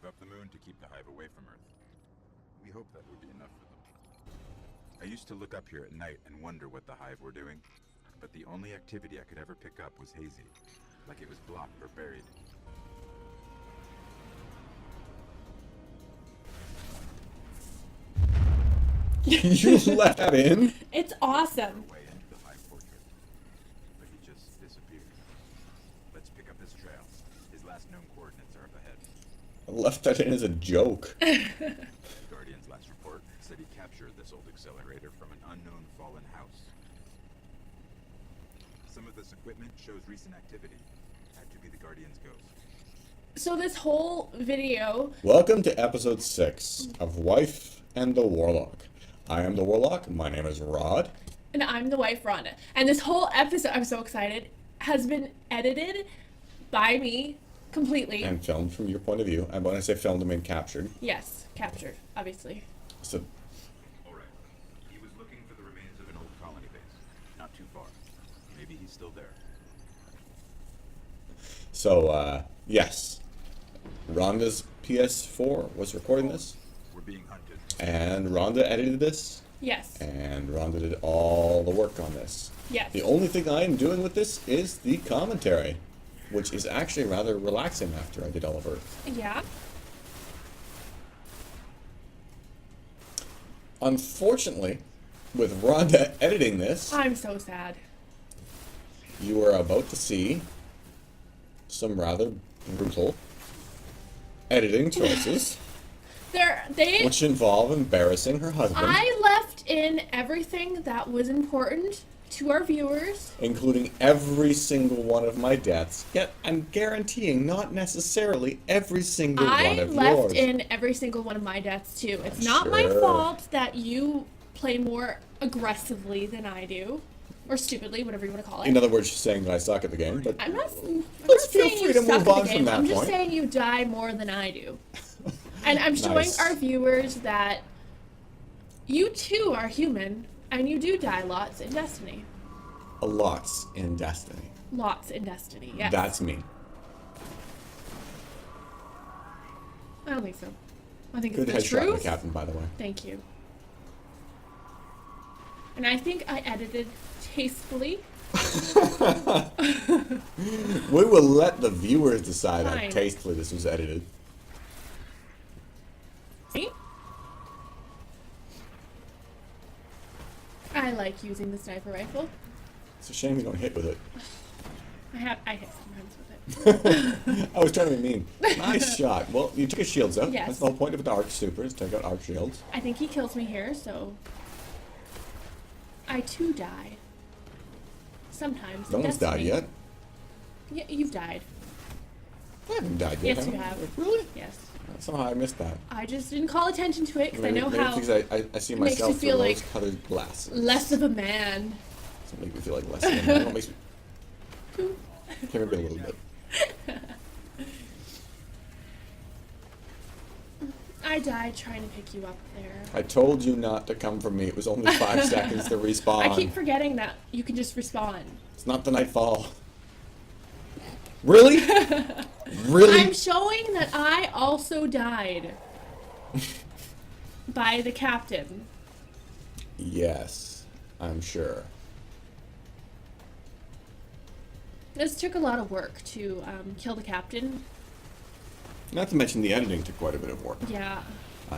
gave up the moon to keep the hive away from Earth. We hoped that would be enough for them. I used to look up here at night and wonder what the hive were doing, but the only activity I could ever pick up was hazy, like it was blocked or buried. You let that in? It's awesome. Way into the hive portrait, but he just disappeared. Let's pick up his trail. His last known coordinates are up ahead. I left that in as a joke. The Guardian's last report said he captured this old accelerator from an unknown fallen house. Some of this equipment shows recent activity. Had to be the Guardian's ghost. So this whole video, Welcome to episode 6 of Wife and the Warlock. I am the Warlock. My name is Rod. and I'm the wife, Rhonda. And this whole episode, I'm so excited, has been edited by me completely. And filmed from your point of view. And when I say filmed, I mean captured. Yes, captured, obviously. So, Alright. He was looking for the remains of an old colony base. Not too far. Maybe he's still there. yes. Rhonda's PS4 was recording this. We're being hunted. And Rhonda edited this. Yes. And Rhonda did all the work on this. Yes. The only thing I'm doing with this is the commentary, which is actually rather relaxing after I did all of Earth. Yeah. Unfortunately, with Rhonda editing this, I'm so sad. you are about to see some rather brutal editing choices, which involve embarrassing her husband, I left in everything that was important to our viewers. including every single one of my deaths. Yet I'm guaranteeing not necessarily every single one I of left yours. in every single one of my deaths too. It's not my Sure. fault that you play more aggressively than I do. Or stupidly, whatever you want to call it. In other words, she's saying that I suck at the game, but I'm not Let's feel saying free you to suck move at the on game. from that I'm just point. saying you die more than I do. And I'm showing Nice. our viewers that you too are human, and you do die lots in Destiny. a lot's in Destiny. Lots in Destiny, yes. That's me. I don't think so. I think Good it's the headshot, my truth. captain, by the way. Thank you. And I think I edited tastefully. We will let the viewers decide how Fine. tastefully this was edited. See? I like using the sniper rifle. It's a shame you don't hit with it. I hit sometimes with it. I was trying to be mean. Nice shot. Well, you took his shields out. Yes. That's the whole point of the arc supers. Take out arc shields. I think he kills me here, so I too die. Sometimes. No in one's died Destiny. yet. Yeah, you've died. I haven't died yet. Yes, you I? have. Really? Yes. Somehow I missed that. I just didn't call attention to it because I know maybe how because I see it makes myself you feel through like rose-colored glasses. less of a man. Doesn't make me feel like less of a man. It makes me... Maybe a little bit. I died trying to pick you up there. I told you not to come for me. It was only 5 seconds to respawn. I keep forgetting that you can just respawn. It's not the nightfall. Really? Really? I'm showing that I also died by the captain. Yes, I'm sure. This took a lot of work to kill the captain. Not to mention the editing took quite a bit of work. Yeah.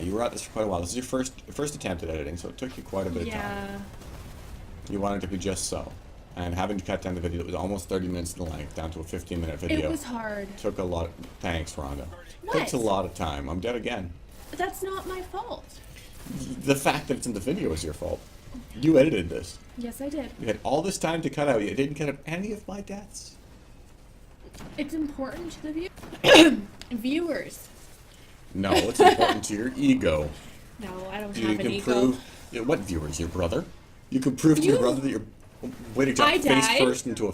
You were at this for quite a while. This is your first attempt at editing, so it took you quite a bit of time. Yeah. You wanted it to be just so. And having to cut down the video that was almost 30 minutes in length down to a 15-minute video It was hard. took a lot. Thanks, Rhonda. What? Takes a lot of time. I'm dead again. That's not my fault. The fact that it's in the video is your fault. You edited this. Yes, I did. You had all this time to cut out. You didn't cut out any of my deaths. It's important to the viewers. No, it's important to your ego. No, I don't You have an can ego. prove. Yeah, what viewers? Your brother? You can prove to your You- brother that you're. Way to jump I face died. first into a.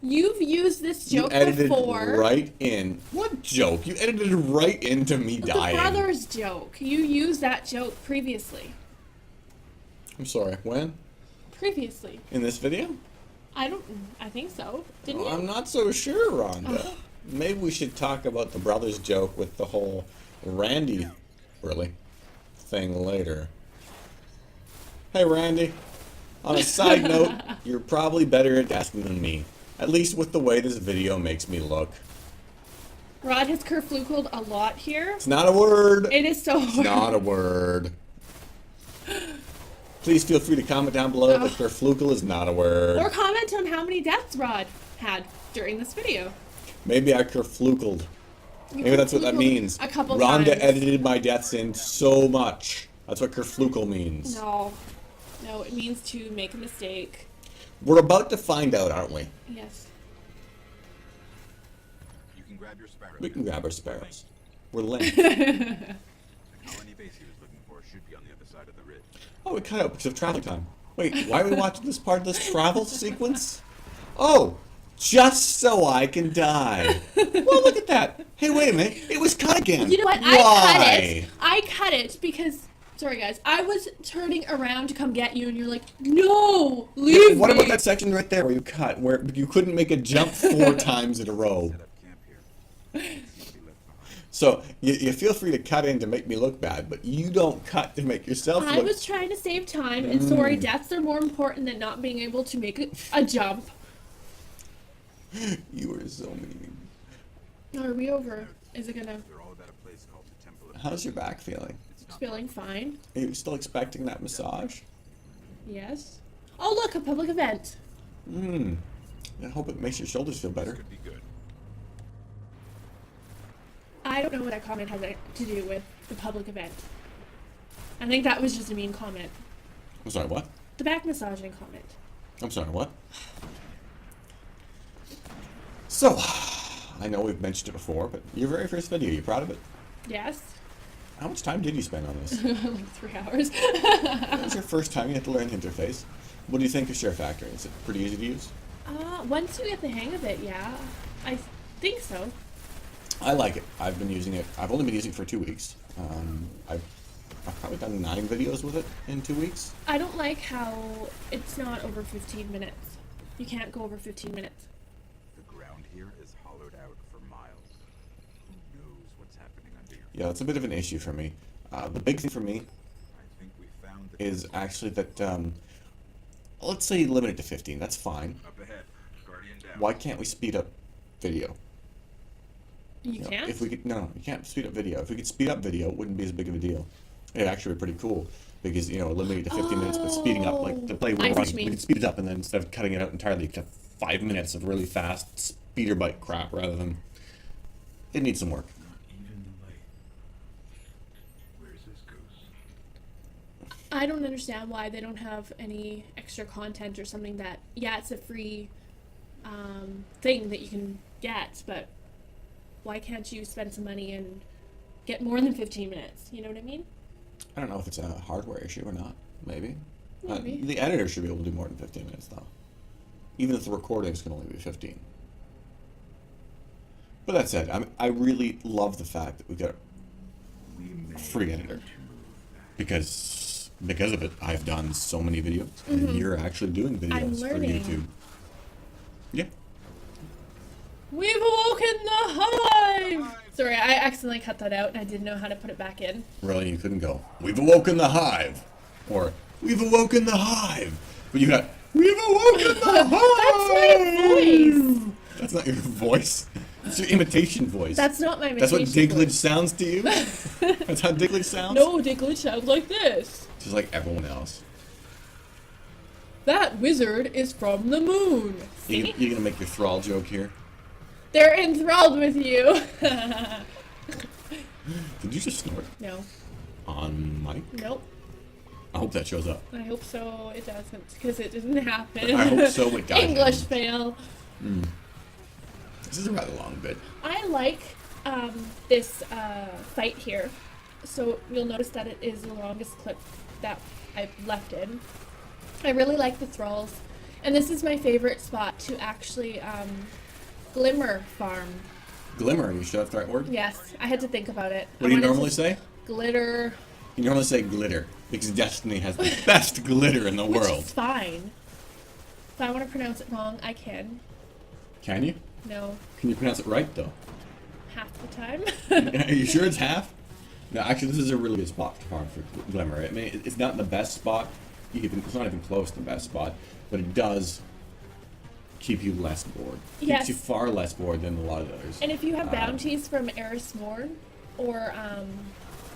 You've used this You joke edited before. right in. What joke? You edited right into me The dying. brother's joke. You used that joke previously. I'm sorry. When? Previously. In this video? I think so. Didn't Well, you? I'm not so sure, Rhonda. Maybe we should talk about the brothers joke with the whole Randy, really, thing later. Hey, Randy. On a side note, you're probably better at asking than me. At least with the way this video makes me look. Rod has kerflukeled a lot here. It's not a word. It is so It's not a word. Please feel free to comment down below that kerflukel is not a word. Or comment on how many deaths Rod had during this video. Maybe I kerflukeled. Maybe that's what that means. A couple Rhonda times. edited my deaths in so much. That's what kerflukel means. No. No, it means to make a mistake. We're about to find out, aren't we? Yes. You can grab your sparrow. We can grab our sparrows. We're linked. The colony base he was looking for should be on the other side of the ridge. Oh, we cut out because of travel time. Wait, why are we watching this part of this travel sequence? Oh, just so I can die. Well, look at that. Hey, wait a minute. It was cut again. You know what? Why? I cut it because, sorry guys, I was turning around to come get you and you're like, no, leave What me. about that section right there where you cut, where you couldn't make a jump 4 times in a row? Set up camp here. Nobody left behind. So, you feel free to cut in to make me look bad, but you don't cut to make yourself I look... was trying to save time, and sorry, deaths are more important than not being able to make a jump. You were so mean. Are we over? Is it gonna... They're all about a place called the Temple of How's your back feeling? It's feeling fine. Are you still expecting that massage? Yes. Oh look, a public event. I hope it makes your shoulders feel better. could be good. I don't know what that comment has to do with the public event. I think that was just a mean comment. I'm sorry, what? The back massaging comment. I'm sorry, what? So, I know we've mentioned it before, but your very first video, you proud of it? Yes. How much time did you spend on this? Like 3 hours. It was your first time you had to learn the interface. What do you think of Share Factory? Is it pretty easy to use? Once you get the hang of it, yeah. I think so. I like it. I've been using it. I've only been using it for 2 weeks. I've probably done 9 videos with it in 2 weeks. I don't like how it's not over 15 minutes. You can't go over 15 minutes. The ground here is hollowed out for miles. Who knows what's happening under your Yeah, that's a bit of an issue for me. The big thing for me I think we found the is actually that, let's say limit it to 15. That's fine. up ahead. Guardian down. Why can't we speed up video? You know, can't? If we could, no, you can't speed up video. If we could speed up video, it wouldn't be as big of a deal. It'd actually be pretty cool because, you know, limiting it to 15 minutes, but speeding up, like the play I we're see what running, you we mean. could speed it up and then instead of cutting it out entirely to 5 minutes of really fast speeder bike crap rather than, it needs some work. Not even the light. Where's this ghost? I don't understand why they don't have any extra content or something that, yeah, it's a free thing that you can get, but why can't you spend some money and get more than 15 minutes? You know what I mean? I don't know if it's a hardware issue or not. Maybe. Maybe. The editor should be able to do more than 15 minutes though. Even if the recordings can only be 15. But that said, I really love the fact that we've got a free editor. Because of it, I've done so many videos, and you're actually doing Mm-hmm. I'm videos for learning. YouTube. Yeah. We've awoken the hive! Sorry, I accidentally cut that out and I didn't know how to put it back in. Really, you couldn't go, "We've awoken the hive," or "We've awoken the hive," but you got, "We've awoken the hive." That's my voice! That's not your voice. It's your imitation voice. That's not my That's what imitation Diglett voice. sounds to you? That's how Diglett sounds? No, Diglett sounds like this. Just like everyone else. That wizard is from the moon. You, See? you're gonna make your thrall joke here? They're enthralled with you. Did you just snort? No. On mic? Nope. I hope that shows up. I hope so it doesn't, because it didn't happen. I hope so it doesn't. English fail. This is a rather long bit. I like this fight here. So you'll notice that it is the longest clip that I've left in. I really like the thralls. And this is my favorite spot to actually glimmer farm. Glimmer, you sure that's the right word? Yes, I had to think about it. What do you I wanted normally to- say? Glitter. You normally say glitter, because Destiny has the best glitter in the Which world. is fine. If I want to pronounce it wrong, I can. Can you? No, Can you pronounce it right, though? half the time. Are you sure it's half? No, actually, this is a really good spot to farm for Glimmer. I mean, it's not the best spot. It's not even close to the best spot, but it does keep you less bored. Yes. Keeps you far less bored than a lot of others. And if you have bounties from Eris Morn, or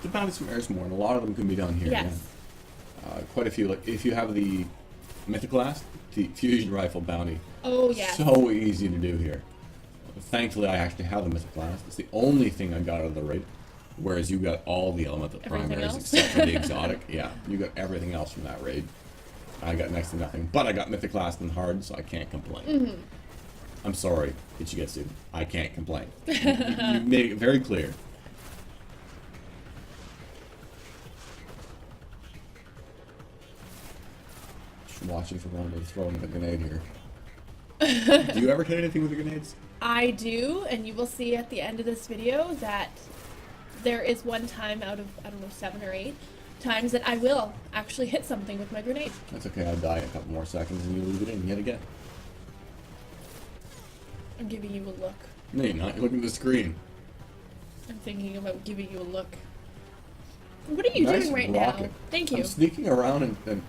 The bounties from Eris Morn, a lot of them can be done here. yes, Yeah. Quite a few. Like if you have the Mythoclast, the fusion rifle bounty. oh yes, So easy to do here. Thankfully, I actually have the Mythoclast. It's the only thing I got out of the raid. Whereas you got all the elemental Everything primaries else? except for the exotic. Yeah, you got everything else from that raid. I got next to nothing. But I got Mythoclast and hard, so I can't complain. Mm-hmm. I'm sorry, Ichigetsu. I can't complain. You made it very clear. Just watching for one to throw in a grenade here. Do you ever hit anything with the grenades? I do, and you will see at the end of this video that there is one time out of, I don't know, 7 or 8 times that I will actually hit something with my grenade. That's okay, I'll die in a couple more seconds and you leave it in yet again. I'm giving you a look. No, you're not. You're looking at the screen. I'm thinking about giving you a look. What are you Nice doing right rocket. now? Thank you. I'm sneaking around and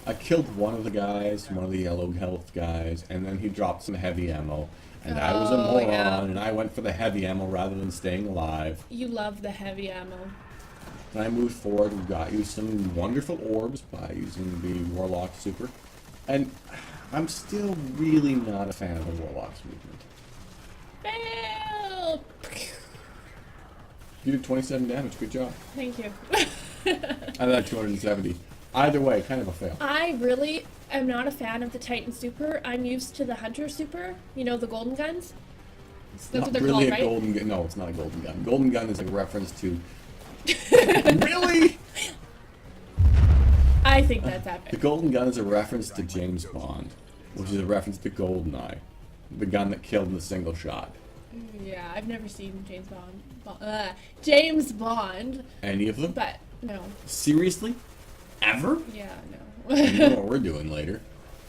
I killed one of the guys, one of the yellow health guys, and then he dropped some heavy ammo. And I was a Oh, moron, yeah. and I went for the heavy ammo rather than staying alive. You love the heavy ammo. And I moved forward and got you some wonderful orbs by using the Warlock super. And I'm still really not a fan of the Warlock's movement. Fail! You did 27 damage, good job. Thank you. I had 270. Either way, kind of a fail. I really am not a fan of the Titan Super. I'm used to the Hunter Super. You know, the golden guns? It's That's not what they're really called, a right? golden gun. No, it's not a golden gun. Golden gun is a reference to... Really? I think that's The epic. golden gun is a reference to James Bond, which is a reference to Goldeneye, the gun that killed in a single shot. Yeah, I've never seen James Bond, Any of them? but no. Seriously? Ever? Yeah, You no. know what we're doing later.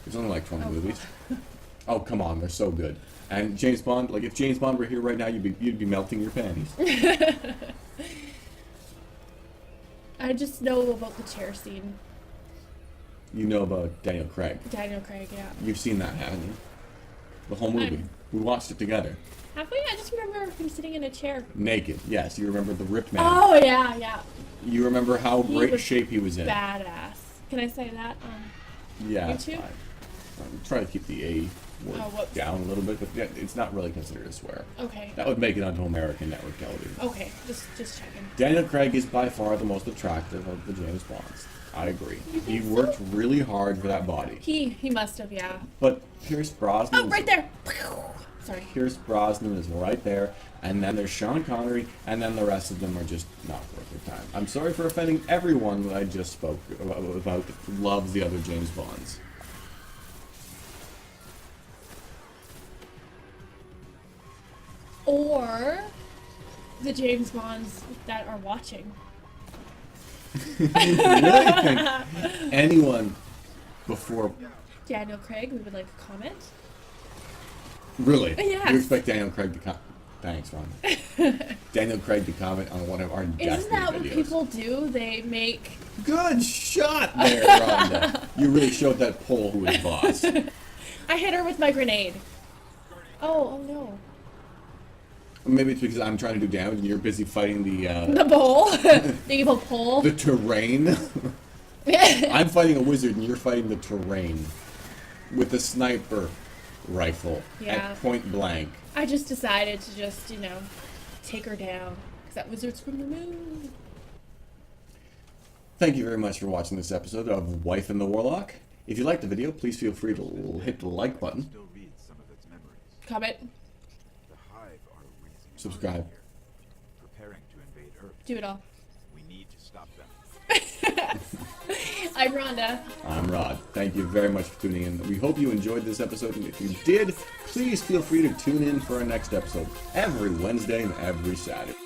There's only like 20 movies. Oh, come on, they're so good. And James Bond, like if James Bond were here right now, you'd be melting your panties. I just know about the chair scene. You know about Daniel Craig. Daniel Craig, yeah. You've seen that, haven't you? The whole movie. We watched it together. Have we? I just remember him sitting in a chair. Naked. Yes, you remember the ripped man. Oh, yeah, yeah. You remember how He great was shape he was in. Badass. Can I say that? Yeah, it's YouTube? fine. I'm trying to keep the A word Oh, whoops. down a little bit, but yeah, it's not really considered a swear. Okay. That would make it onto American network television. Okay, just checking. Daniel Craig is by far the most attractive of the James Bonds. I agree. You He think worked so? really hard for that body. He must have, yeah. But Pierce Brosnan. Oh, right there! Sorry. Pierce Brosnan is right there, and then there's Sean Connery, and then the rest of them are just not worth their time. I'm sorry for offending everyone that I just spoke about that loves the other James Bonds. Or the James Bonds that are watching. You really think anyone before... Daniel Craig, we would like a comment. Really? Yes. You expect Daniel Craig to comment? Thanks, Ron. Daniel Craig to comment on one of our Isn't Destiny that what videos. people do? They make... Good shot there, Rhonda. You really showed that pole who is boss. I hit her with my grenade. Oh no. Maybe it's because I'm trying to do damage and you're busy fighting the The bowl. The evil pole. the terrain. I'm fighting a wizard and you're fighting the terrain with a sniper rifle Yeah. at point blank. I just decided to just, take her down. Because that wizard's from the moon. Thank you very much for watching this episode of Wife and the Warlock. If you liked the video, please feel free to hit the like button, Still read some of its memories. Comment. The Hive are raising an subscribe. army here, preparing to invade Earth. Do it all. We need to stop them. I'm Rhonda. I'm Rod. Thank you very much for tuning in. We hope you enjoyed this episode, and if you did, please feel free to tune in for our next episode every Wednesday and every Saturday.